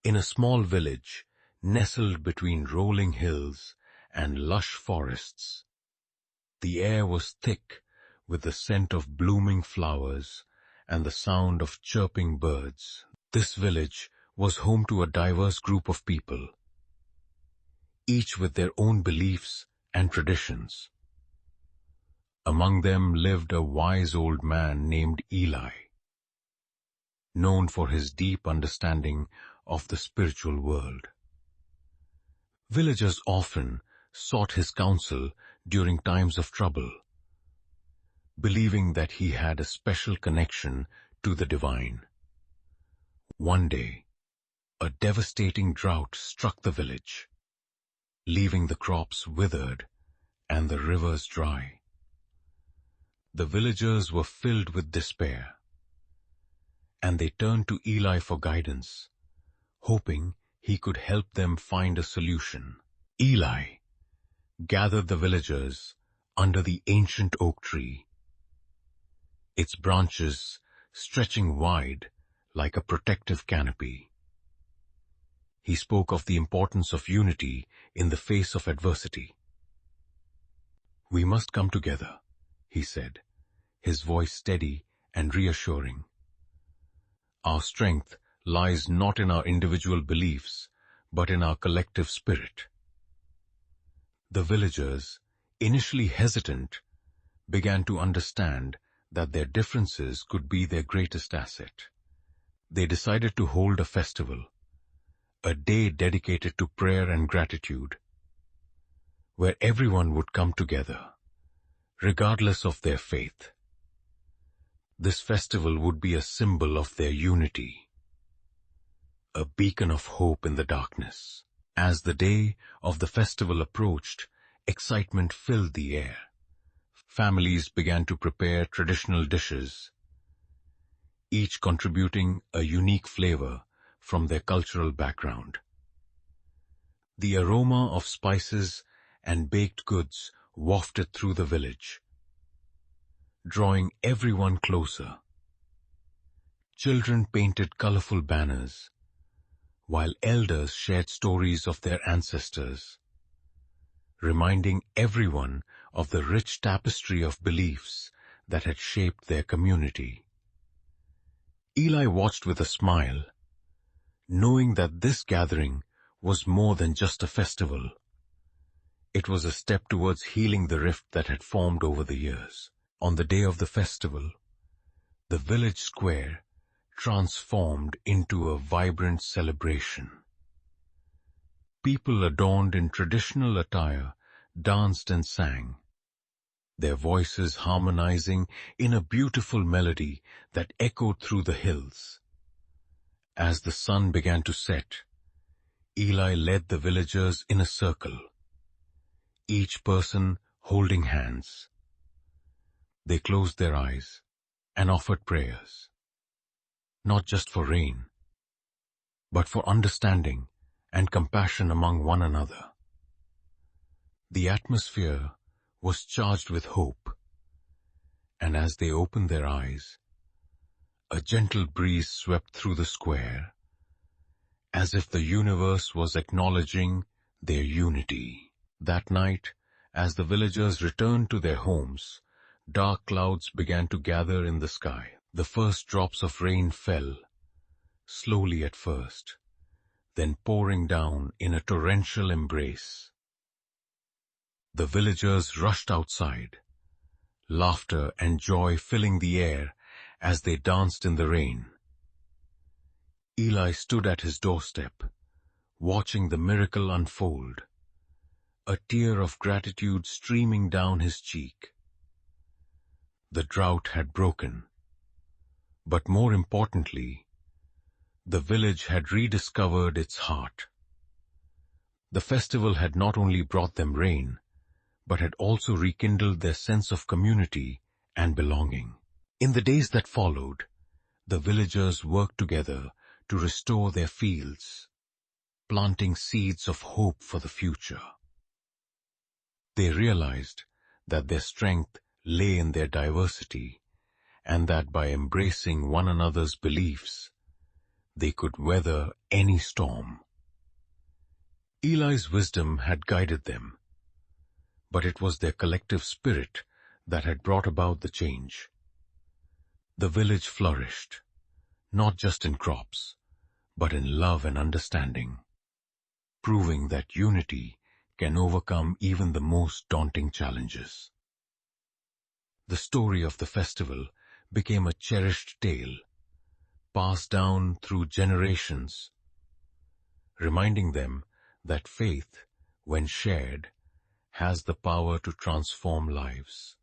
In a small village, nestled between rolling hills and lush forests, the air was thick with the scent of blooming flowers and the sound of chirping birds. This village was home to a diverse group of people, each with their own beliefs and traditions. Among them lived a wise old man named Eli, known for his deep understanding of the spiritual world. Villagers often sought his counsel during times of trouble, believing that he had a special connection to the divine. One day, a devastating drought struck the village, leaving the crops withered and the rivers dry. The villagers were filled with despair, and they turned to Eli for guidance, hoping he could help them find a solution. Eli gathered the villagers under the ancient oak tree, its branches stretching wide like a protective canopy. He spoke of the importance of unity in the face of adversity. "We must come together," he said, his voice steady and reassuring. "Our strength lies not in our individual beliefs, but in our collective spirit." The villagers, initially hesitant, began to understand that their differences could be their greatest asset. They decided to hold a festival, a day dedicated to prayer and gratitude, where everyone would come together, regardless of their faith. This festival would be a symbol of their unity, a beacon of hope in the darkness. As the day of the festival approached, excitement filled the air. Families began to prepare traditional dishes, each contributing a unique flavor from their cultural background. The aroma of spices and baked goods wafted through the village, drawing everyone closer. Children painted colorful banners, while elders shared stories of their ancestors, reminding everyone of the rich tapestry of beliefs that had shaped their community. Eli watched with a smile, knowing that this gathering was more than just a festival. It was a step towards healing the rift that had formed over the years. On the day of the festival, the village square transformed into a vibrant celebration. People adorned in traditional attire danced and sang, their voices harmonizing in a beautiful melody that echoed through the hills. As the sun began to set, Eli led the villagers in a circle, each person holding hands. They closed their eyes and offered prayers, not just for rain, but for understanding and compassion among one another. The atmosphere was charged with hope, and as they opened their eyes, a gentle breeze swept through the square, as if the universe was acknowledging their unity. That night, as the villagers returned to their homes, dark clouds began to gather in the sky. The first drops of rain fell, slowly at first, then pouring down in a torrential embrace. The villagers rushed outside, laughter and joy filling the air as they danced in the rain. Eli stood at his doorstep, watching the miracle unfold, a tear of gratitude streaming down his cheek. The drought had broken, but more importantly, the village had rediscovered its heart. The festival had not only brought them rain, but had also rekindled their sense of community and belonging. In the days that followed, the villagers worked together to restore their fields, planting seeds of hope for the future. They realized that their strength lay in their diversity, and that by embracing one another's beliefs, they could weather any storm. Eli's wisdom had guided them, but it was their collective spirit that had brought about the change. The village flourished, not just in crops, but in love and understanding, proving that unity can overcome even the most daunting challenges. The story of the festival became a cherished tale, passed down through generations, reminding them that faith, when shared, has the power to transform lives.